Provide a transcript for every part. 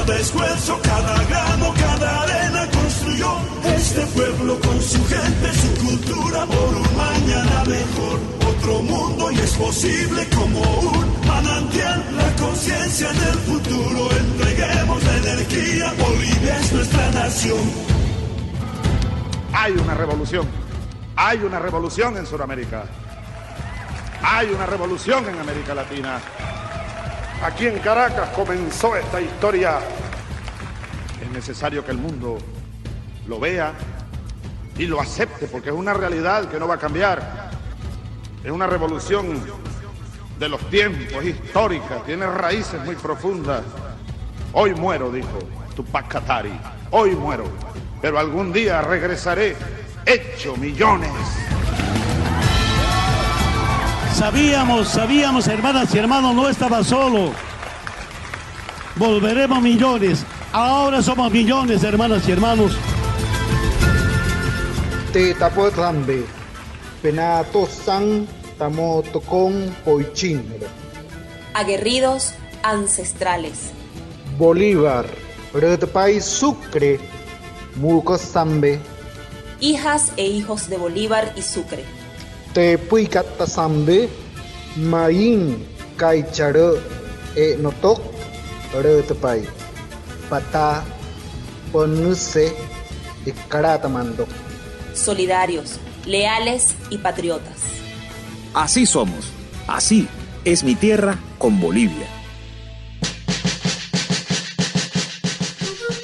cada esfuerzo, cada grano, cada arena construyó este pueblo con su gente, su cultura, por un mañana mejor. Otro mundo y es posible como un manantial, la conciencia del futuro. Entreguemos la energía, Bolivia es nuestra nación. Hay una revolución en Sudamérica, hay una revolución en América Latina. Aquí en Caracas comenzó esta historia. Es necesario que el mundo lo vea y lo acepte, porque es una realidad que no va a cambiar. Es una revolución de los tiempos, histórica, tiene raíces muy profundas. Hoy muero, dijo Tupac Katari, hoy muero, pero algún día regresaré hecho millones. Sabíamos, hermanas y hermanos, no estaba solo. Volveremos millones. Ahora somos millones, hermanas y hermanos. Te tapo tambe. Penato san tamo tocón poichin. Aguerridos ancestrales. Bolívar, Redpay Sucre, Muco Zambe. Hijas e hijos de Bolívar y Sucre. Te puicata Zambe, Maín, Caicharo, Notok, Redpay. Pata, Ponuse, y Caratamando. Solidarios, leales y patriotas. Así somos, así es mi tierra con Bolivia.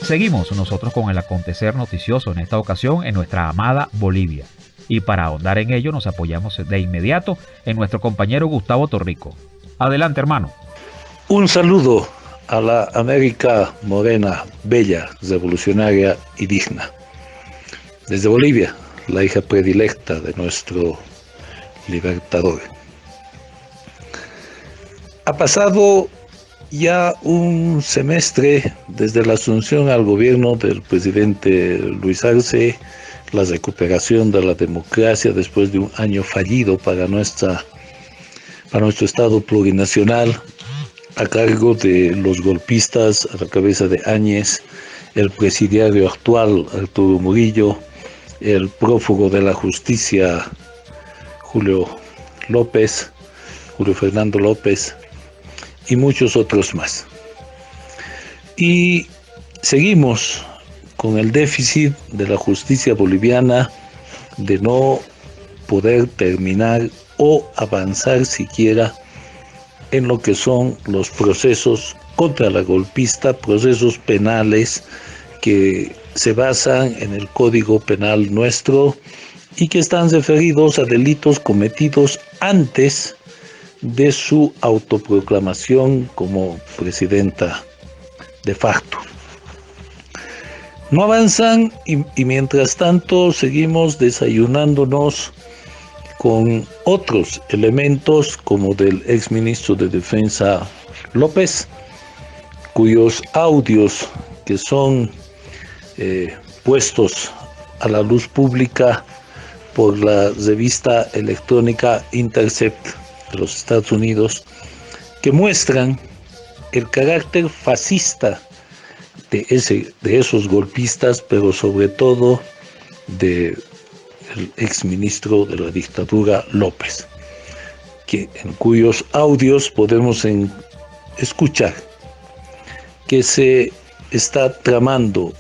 Seguimos nosotros con el acontecer noticioso en esta ocasión en nuestra amada Bolivia. Y para ahondar en ello nos apoyamos de inmediato en nuestro compañero Gustavo Torrico. Adelante, hermano. Un saludo a la América morena, bella, revolucionaria y digna. Desde Bolivia, la hija predilecta de nuestro libertador. Ha pasado ya un semestre desde la asunción al gobierno del presidente Luis Arce, la recuperación de la democracia después de un año fallido para nuestro Estado plurinacional, a cargo de los golpistas a la cabeza de Áñez, el presidiario actual Arturo Murillo, el prófugo de la justicia Julio Fernando López y muchos otros más. Y seguimos con el déficit de la justicia boliviana de no poder terminar o avanzar siquiera en lo que son los procesos contra la golpista, procesos penales que se basan en el Código Penal nuestro y que están referidos a delitos cometidos antes de su autoproclamación como presidenta de facto. No avanzan y mientras tanto seguimos desayunándonos con otros elementos como del exministro de Defensa López, cuyos audios que son puestos a la luz pública por la revista electrónica Intercept de los Estados Unidos, que muestran el carácter fascista de esos golpistas, pero sobre todo del exministro de la dictadura López, en cuyos audios podemos escuchar que se está tramando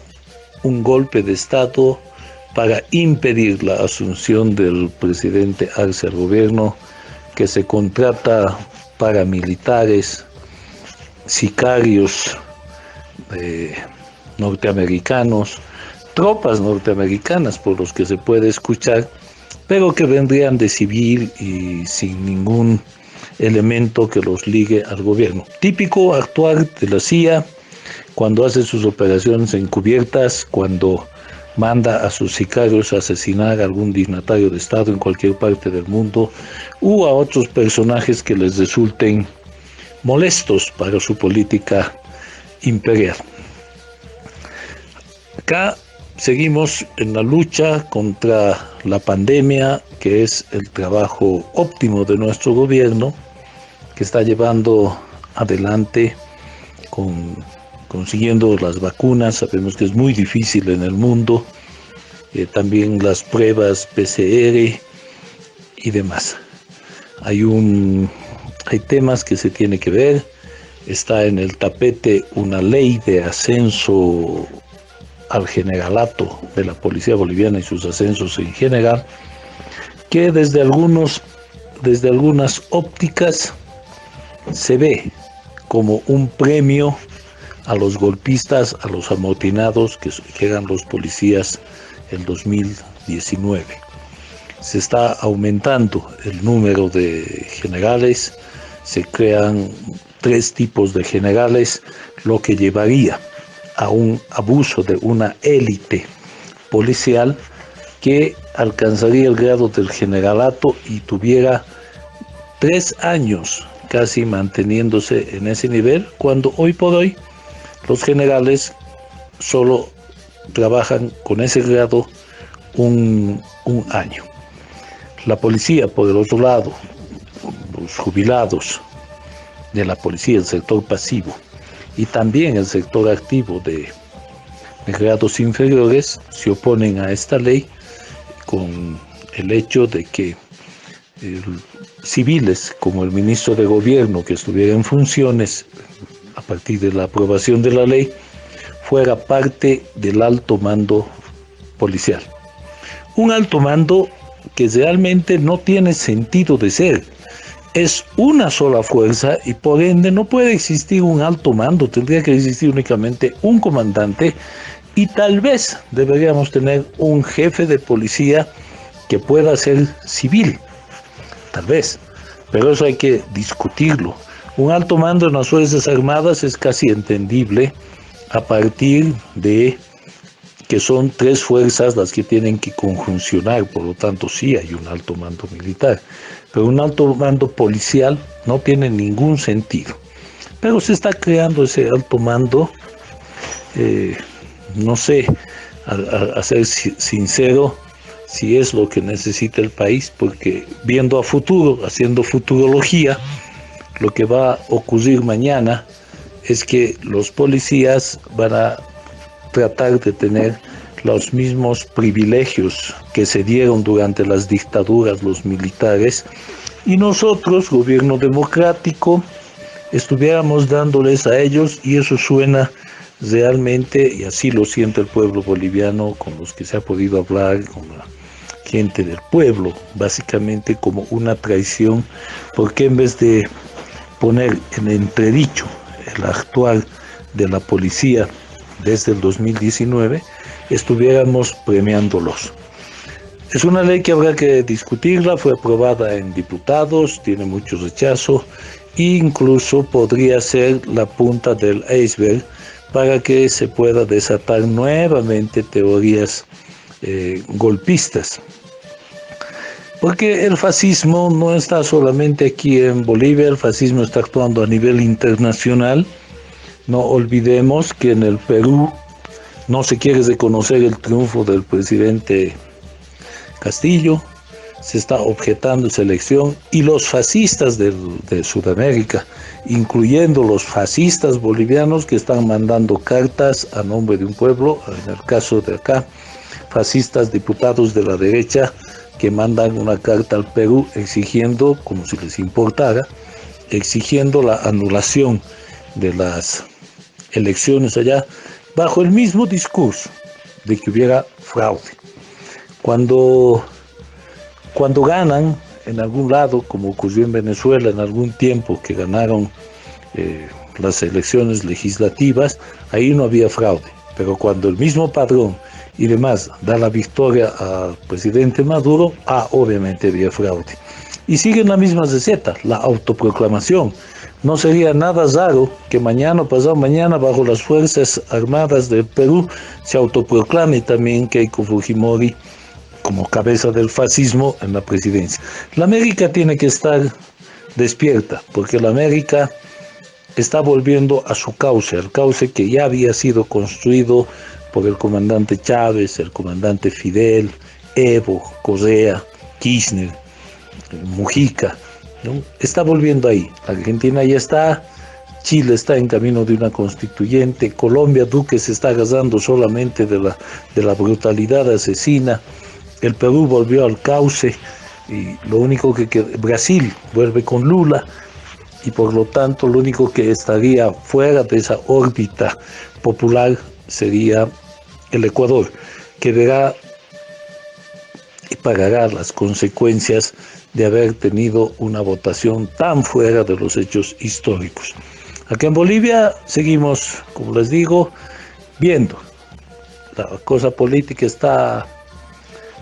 un golpe de Estado para impedir la asunción del presidente Arce al gobierno, que se contrata paramilitares, sicarios norteamericanos, tropas norteamericanas por los que se puede escuchar, pero que vendrían de civil y sin ningún elemento que los ligue al gobierno. Típico actuar de la CIA cuando hace sus operaciones encubiertas, cuando manda a sus sicarios a asesinar a algún dignatario de Estado en cualquier parte del mundo, u a otros personajes que les resulten molestos para su política imperial. Acá seguimos en la lucha contra la pandemia, que es el trabajo óptimo de nuestro gobierno, que está llevando adelante con consiguiendo las vacunas. Sabemos que es muy difícil en el mundo, también las pruebas PCR y demás. Hay temas que se tiene que ver. Está en el tapete una ley de ascenso al generalato de la policía boliviana y sus ascensos en general, que desde algunas ópticas se ve como un premio a los golpistas, a los amotinados que llegan los policías en 2019. Se está aumentando el número de generales, se crean 3 tipos de generales, lo que llevaría a un abuso de una élite policial que alcanzaría el grado del generalato y tuviera 3 años casi manteniéndose en ese nivel, cuando hoy por hoy los generales solo trabajan con ese grado un año. La policía, por el otro lado, los jubilados de la policía, el sector pasivo y también el sector activo de grados inferiores, se oponen a esta ley con el hecho de que civiles como el ministro de gobierno que estuviera en funciones a partir de la aprobación de la ley fuera parte del alto mando policial. Un alto mando que realmente no tiene sentido de ser. Es una sola fuerza y por ende no puede existir un alto mando, tendría que existir únicamente un comandante y tal vez deberíamos tener un jefe de policía que pueda ser civil, tal vez, pero eso hay que discutirlo. Un alto mando en las Fuerzas Armadas es casi entendible a partir de que son 3 fuerzas las que tienen que conjuncionar, por lo tanto sí hay un alto mando militar, pero un alto mando policial no tiene ningún sentido. Pero se está creando ese alto mando, no sé, a ser sincero, si es lo que necesita el país, porque viendo a futuro, haciendo futurología, lo que va a ocurrir mañana es que los policías van a tratar de tener los mismos privilegios que se dieron durante las dictaduras los militares y nosotros, gobierno democrático, estuviéramos dándoles a ellos, y eso suena realmente, y así lo siente el pueblo boliviano con los que se ha podido hablar, con la gente del pueblo, básicamente como una traición, porque en vez de poner en entredicho el actuar de la policía desde el 2019, estuviéramos premiándolos. Es una ley que habrá que discutirla, fue aprobada en diputados, tiene mucho rechazo, e incluso podría ser la punta del iceberg para que se pueda desatar nuevamente teorías golpistas. Porque el fascismo no está solamente aquí en Bolivia, el fascismo está actuando a nivel internacional. No olvidemos que en el Perú no se quiere reconocer el triunfo del presidente Castillo, se está objetando esa elección, y los fascistas de Sudamérica, incluyendo los fascistas bolivianos que están mandando cartas a nombre de un pueblo, en el caso de acá, fascistas diputados de la derecha que mandan una carta al Perú exigiendo, como si les importara, exigiendo la anulación de las elecciones allá, bajo el mismo discurso de que hubiera fraude. Cuando ganan en algún lado, como ocurrió en Venezuela en algún tiempo que ganaron las elecciones legislativas, ahí no había fraude, pero cuando el mismo padrón y demás da la victoria al presidente Maduro, obviamente había fraude. Y siguen la misma receta, la autoproclamación. No sería nada raro que mañana o pasado mañana, bajo las Fuerzas Armadas del Perú, se autoproclame también Keiko Fujimori como cabeza del fascismo en la presidencia. La América tiene que estar despierta, porque la América está volviendo a su cauce, el cauce que ya había sido construido por el comandante Chávez, el comandante Fidel, Evo, Correa, Kirchner, Mujica, ¿no? Está volviendo ahí. La Argentina ya está Chile está en camino de una constituyente, Colombia, Duque se está agarrando solamente de la brutalidad asesina, el Perú volvió al cauce, y lo único Brasil vuelve con Lula, y por lo tanto lo único que estaría fuera de esa órbita popular sería el Ecuador, que verá y pagará las consecuencias de haber tenido una votación tan fuera de los hechos históricos. Aquí en Bolivia seguimos, como les digo, viendo. La cosa política está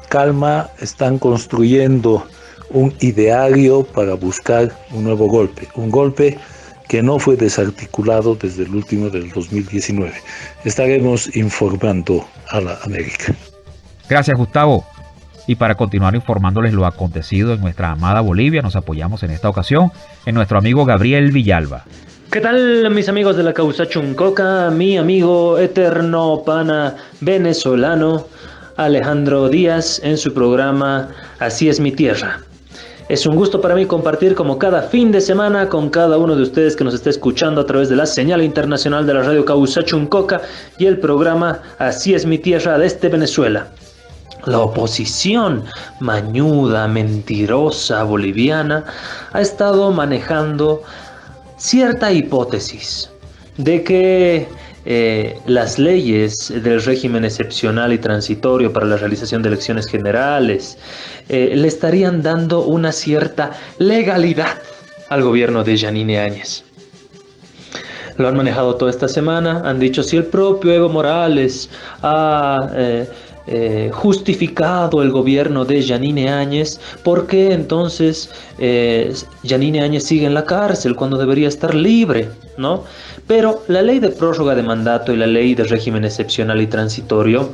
calma, están construyendo un ideario para buscar un nuevo golpe, un golpe que no fue desarticulado desde el último del 2019. Estaremos informando a la América. Gracias, Gustavo. Y para continuar informándoles lo acontecido en nuestra amada Bolivia, nos apoyamos en esta ocasión en nuestro amigo Gabriel Villalba. ¿Qué tal, mis amigos de la causa Chuncoca? Mi amigo eterno pana venezolano Alejandro Díaz en su programa Así es mi tierra. Es un gusto para mí compartir como cada fin de semana con cada uno de ustedes que nos está escuchando a través de la señal internacional de la radio Causa Chuncoca y el programa Así es mi tierra desde Venezuela. La oposición mañuda, mentirosa, boliviana ha estado manejando cierta hipótesis de que las leyes del régimen excepcional y transitorio para la realización de elecciones generales le estarían dando una cierta legalidad al gobierno de Yanine Áñez. Lo han manejado toda esta semana, han dicho si el propio Evo Morales ha justificado el gobierno de Yanine Áñez, ¿por qué entonces Yanine Áñez sigue en la cárcel cuando debería estar libre, ¿no? Pero la ley de prórroga de mandato y la ley de régimen excepcional y transitorio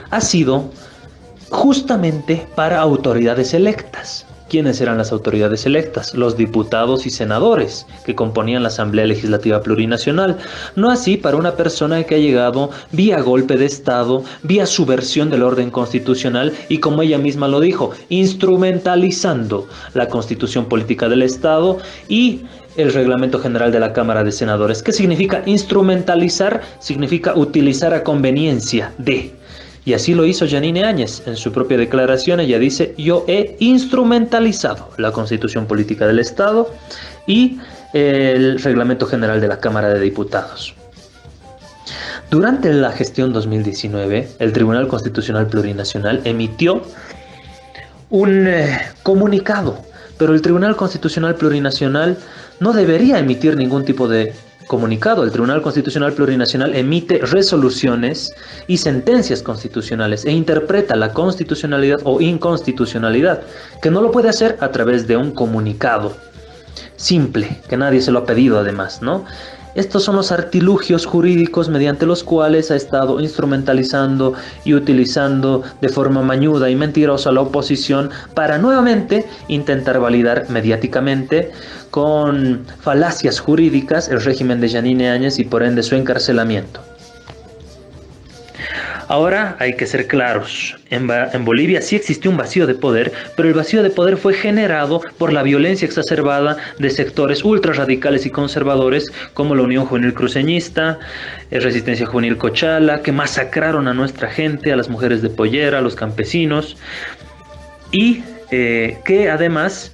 ha sido justamente para autoridades electas. ¿Quiénes eran las autoridades electas? Los diputados y senadores que componían la Asamblea Legislativa Plurinacional. No así para una persona que ha llegado vía golpe de Estado, vía subversión del orden constitucional y, como ella misma lo dijo, instrumentalizando la Constitución Política del Estado y el Reglamento General de la Cámara de Senadores. ¿Qué significa instrumentalizar? Significa utilizar a conveniencia de... Y así lo hizo Yanine Áñez. En su propia declaración ella dice: yo he instrumentalizado la Constitución Política del Estado y el Reglamento General de la Cámara de Diputados. Durante la gestión 2019, el Tribunal Constitucional Plurinacional emitió un comunicado, pero el Tribunal Constitucional Plurinacional no debería emitir ningún tipo de comunicado. El Tribunal Constitucional Plurinacional emite resoluciones y sentencias constitucionales e interpreta la constitucionalidad o inconstitucionalidad, que no lo puede hacer a través de un comunicado simple, que nadie se lo ha pedido además, ¿no? Estos son los artilugios jurídicos mediante los cuales ha estado instrumentalizando y utilizando de forma mañuda y mentirosa la oposición para nuevamente intentar validar mediáticamente con falacias jurídicas el régimen de Yanine Áñez y por ende su encarcelamiento. Ahora hay que ser claros, en Bolivia sí existió un vacío de poder, pero el vacío de poder fue generado por la violencia exacerbada de sectores ultrarradicales y conservadores como la Unión Juvenil Cruceñista, Resistencia Juvenil Cochala, que masacraron a nuestra gente, a las mujeres de pollera, a los campesinos, y que además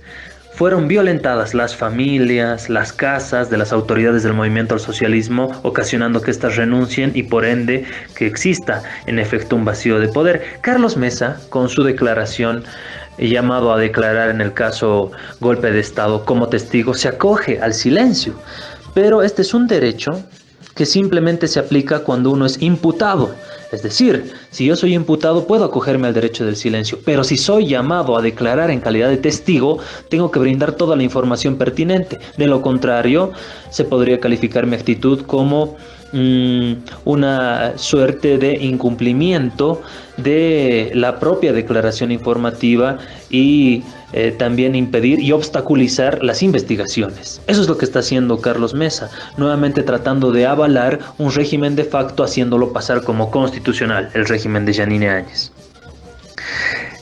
fueron violentadas las familias, las casas de las autoridades del movimiento al socialismo, ocasionando que éstas renuncien y por ende que exista en efecto un vacío de poder. Carlos Mesa, con su declaración, llamado a declarar en el caso golpe de Estado como testigo, se acoge al silencio, pero este es un derecho que simplemente se aplica cuando uno es imputado. Es decir, si yo soy imputado puedo acogerme al derecho del silencio, pero si soy llamado a declarar en calidad de testigo, tengo que brindar toda la información pertinente. De lo contrario, se podría calificar mi actitud como una suerte de incumplimiento de la propia declaración informativa y también impedir y obstaculizar las investigaciones. Eso es lo que está haciendo Carlos Mesa, nuevamente tratando de avalar un régimen de facto, haciéndolo pasar como constitucional, el régimen de Yanine Áñez.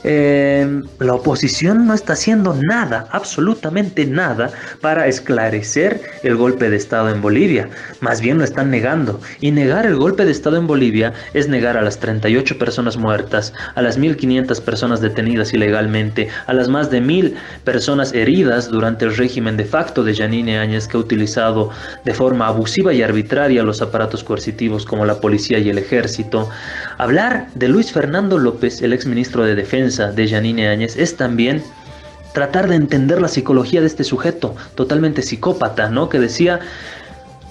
la oposición no está haciendo nada, absolutamente nada, para esclarecer el golpe de Estado en Bolivia. Más bien lo están negando. Y negar el golpe de Estado en Bolivia es negar a las 38 personas muertas, a las 1.500 personas detenidas ilegalmente, a las más de 1.000 personas heridas durante el régimen de facto de Yanine Áñez, que ha utilizado de forma abusiva y arbitraria los aparatos coercitivos como la policía y el ejército. Hablar de Luis Fernando López, el exministro de Defensa de Yanine Áñez, es también tratar de entender la psicología de este sujeto totalmente psicópata, ¿no? Que decía: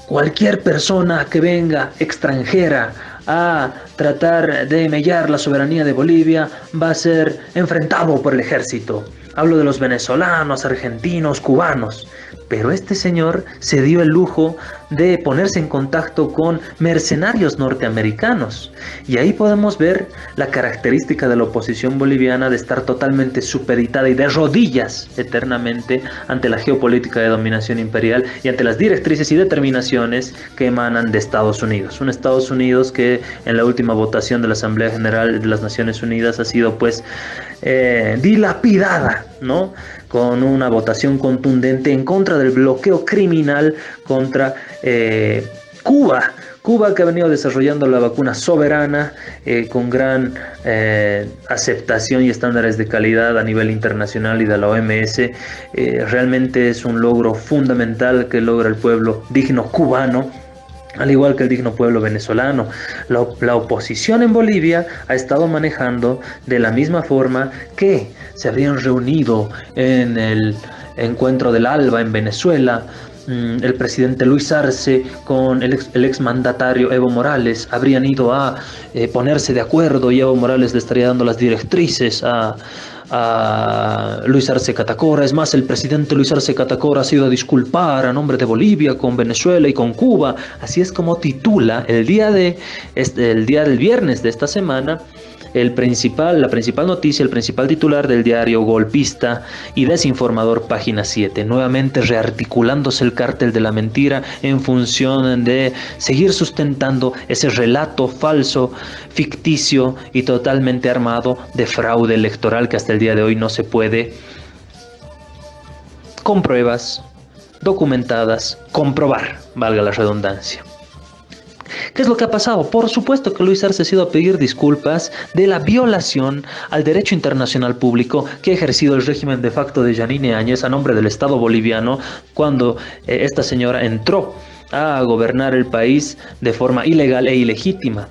cualquier persona que venga extranjera a tratar de mellar la soberanía de Bolivia va a ser enfrentado por el ejército. Hablo de los venezolanos, argentinos, cubanos. Pero este señor se dio el lujo de ponerse en contacto con mercenarios norteamericanos. Y ahí podemos ver la característica de la oposición boliviana de estar totalmente supeditada y de rodillas eternamente ante la geopolítica de dominación imperial y ante las directrices y determinaciones que emanan de Estados Unidos. Un Estados Unidos que en la última votación de la Asamblea General de las Naciones Unidas ha sido pues dilapidada, ¿no? Con una votación contundente en contra del bloqueo criminal contra Cuba. Cuba, que ha venido desarrollando la vacuna soberana con gran aceptación y estándares de calidad a nivel internacional y de la OMS, realmente es un logro fundamental que logra el pueblo digno cubano, al igual que el digno pueblo venezolano. La oposición en Bolivia ha estado manejando de la misma forma que se habrían reunido en el encuentro del ALBA en Venezuela. El presidente Luis Arce con el exmandatario Evo Morales habrían ido a ponerse de acuerdo, y Evo Morales le estaría dando las directrices a Luis Arce Catacora. Es más, el presidente Luis Arce Catacora ha sido a disculpar a nombre de Bolivia con Venezuela y con Cuba. Así es como titula el día del viernes de esta semana la principal noticia, el principal titular del diario golpista y desinformador Página 7, nuevamente rearticulándose el cártel de la mentira en función de seguir sustentando ese relato falso, ficticio y totalmente armado de fraude electoral que hasta el día de hoy no se puede, con pruebas documentadas, comprobar, valga la redundancia. ¿Qué es lo que ha pasado? Por supuesto que Luis Arce ha ido a pedir disculpas de la violación al derecho internacional público que ha ejercido el régimen de facto de Yanine Áñez a nombre del Estado boliviano cuando esta señora entró a gobernar el país de forma ilegal e ilegítima.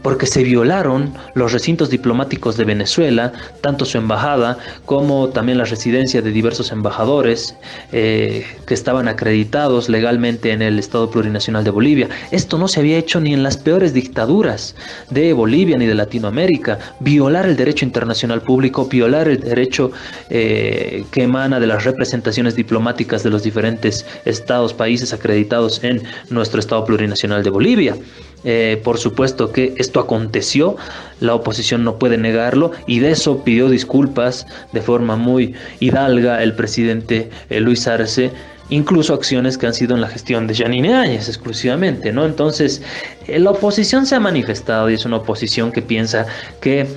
Porque se violaron los recintos diplomáticos de Venezuela, tanto su embajada como también la residencia de diversos embajadores que estaban acreditados legalmente en el Estado Plurinacional de Bolivia. Esto no se había hecho ni en las peores dictaduras de Bolivia ni de Latinoamérica. Violar el derecho internacional público, violar el derecho que emana de las representaciones diplomáticas de los diferentes estados, países acreditados en nuestro Estado Plurinacional de Bolivia. Por supuesto que esto aconteció, la oposición no puede negarlo, y de eso pidió disculpas de forma muy hidalga el presidente Luis Arce, incluso acciones que han sido en la gestión de Yanine Áñez exclusivamente, ¿no? Entonces, la oposición se ha manifestado, y es una oposición que piensa que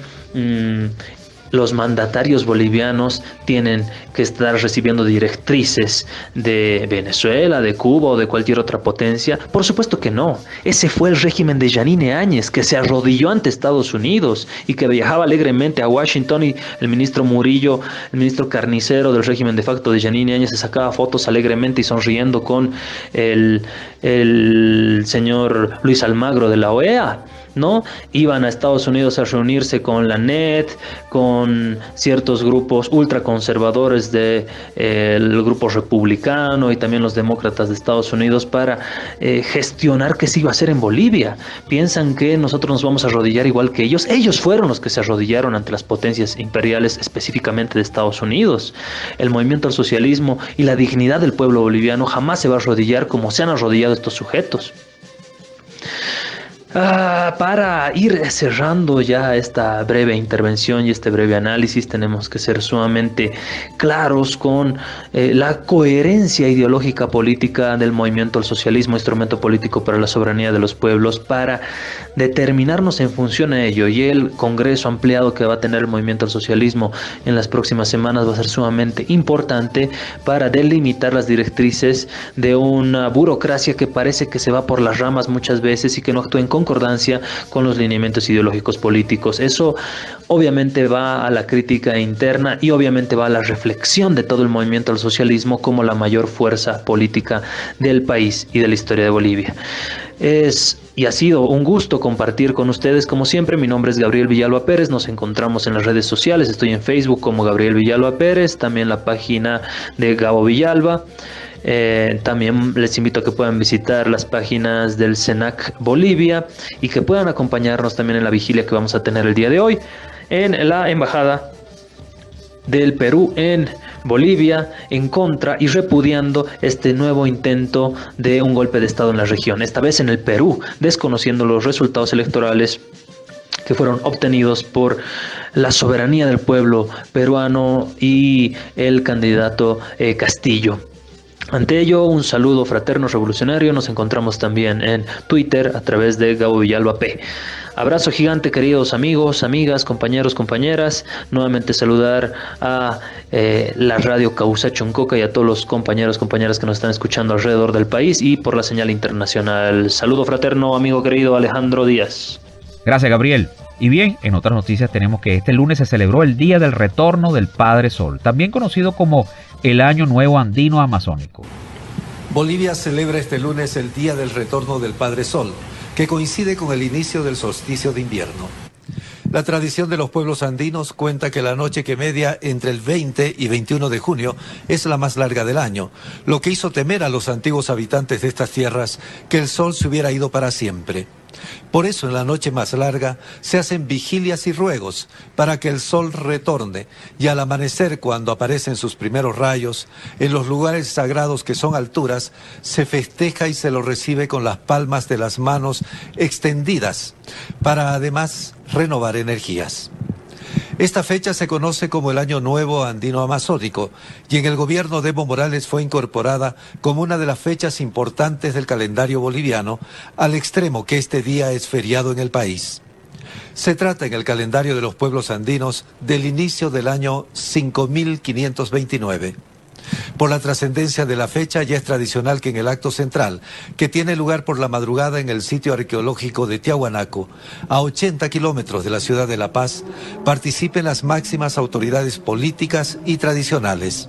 los mandatarios bolivianos tienen que estar recibiendo directrices de Venezuela, de Cuba o de cualquier otra potencia. Por supuesto que no. Ese fue el régimen de Yanine Áñez, que se arrodilló ante Estados Unidos y que viajaba alegremente a Washington, y el ministro Murillo, el ministro carnicero del régimen de facto de Yanine Áñez, se sacaba fotos alegremente y sonriendo con el señor Luis Almagro de la OEA, ¿no? Iban a Estados Unidos a reunirse con la NET, con ciertos grupos ultraconservadores del grupo republicano y también los demócratas de Estados Unidos para gestionar qué se iba a hacer en Bolivia. Piensan que nosotros nos vamos a arrodillar igual que ellos. Ellos fueron los que se arrodillaron ante las potencias imperiales, específicamente de Estados Unidos. El movimiento al socialismo y la dignidad del pueblo boliviano jamás se va a arrodillar como se han arrodillado estos sujetos. Para ir cerrando ya esta breve intervención y este breve análisis, tenemos que ser sumamente claros con la coherencia ideológica política del movimiento al socialismo, instrumento político para la soberanía de los pueblos, para determinarnos en función a ello. Y el Congreso ampliado que va a tener el movimiento al socialismo en las próximas semanas va a ser sumamente importante para delimitar las directrices de una burocracia que parece que se va por las ramas muchas veces y que no actúa en concordancia con los lineamientos ideológicos políticos. Eso obviamente va a la crítica interna y obviamente va a la reflexión de todo el movimiento al socialismo como la mayor fuerza política del país y de la historia de Bolivia. Y ha sido un gusto compartir con ustedes, como siempre. Mi nombre es Gabriel Villalba Pérez, nos encontramos en las redes sociales, estoy en Facebook como Gabriel Villalba Pérez, también la página de Gabo Villalba. También les invito a que puedan visitar las páginas del SENAC Bolivia y que puedan acompañarnos también en la vigilia que vamos a tener el día de hoy en la Embajada del Perú en Bolivia, en contra y repudiando este nuevo intento de un golpe de Estado en la región, esta vez en el Perú, desconociendo los resultados electorales que fueron obtenidos por la soberanía del pueblo peruano y el candidato Castillo. Ante ello, un saludo fraterno revolucionario. Nos encontramos también en Twitter a través de Gabo Villalba P. Abrazo gigante, queridos amigos, amigas, compañeros, compañeras. Nuevamente saludar a la radio Causa Choncoca y a todos los compañeros, compañeras que nos están escuchando alrededor del país y por la señal internacional. Saludo fraterno, amigo querido Alejandro Díaz. Gracias, Gabriel. Y bien, en otras noticias tenemos que este lunes se celebró el Día del Retorno del Padre Sol, también conocido como el Año Nuevo Andino Amazónico. Bolivia celebra este lunes el Día del Retorno del Padre Sol, que coincide con el inicio del solsticio de invierno. La tradición de los pueblos andinos cuenta que la noche que media entre el 20 y 21 de junio es la más larga del año, lo que hizo temer a los antiguos habitantes de estas tierras que el sol se hubiera ido para siempre. Por eso en la noche más larga se hacen vigilias y ruegos para que el sol retorne y al amanecer, cuando aparecen sus primeros rayos, en los lugares sagrados que son alturas, se festeja y se lo recibe con las palmas de las manos extendidas para además renovar energías. Esta fecha se conoce como el Año Nuevo Andino Amazónico y en el gobierno de Evo Morales fue incorporada como una de las fechas importantes del calendario boliviano, al extremo que este día es feriado en el país. Se trata en el calendario de los pueblos andinos del inicio del año 5529. Por la trascendencia de la fecha, ya es tradicional que en el acto central, que tiene lugar por la madrugada en el sitio arqueológico de Tiahuanaco, a 80 kilómetros de la ciudad de La Paz, participen las máximas autoridades políticas y tradicionales.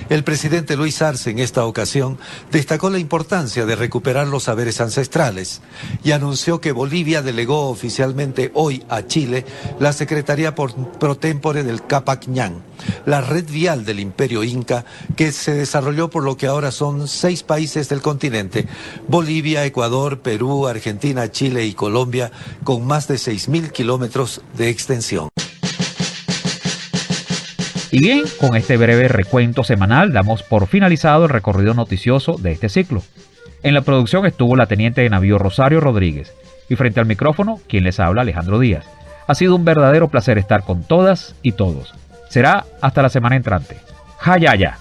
El presidente Luis Arce en esta ocasión destacó la importancia de recuperar los saberes ancestrales y anunció que Bolivia delegó oficialmente hoy a Chile la Secretaría pro tempore del Capac Ñan, la red vial del Imperio Inca que se desarrolló por lo que ahora son 6 países del continente: Bolivia, Ecuador, Perú, Argentina, Chile y Colombia, con más de 6.000 kilómetros de extensión. Y bien, con este breve recuento semanal damos por finalizado el recorrido noticioso de este ciclo. En la producción estuvo la teniente de navío Rosario Rodríguez y frente al micrófono, quien les habla, Alejandro Díaz. Ha sido un verdadero placer estar con todas y todos. Será hasta la semana entrante. ¡Jayaya!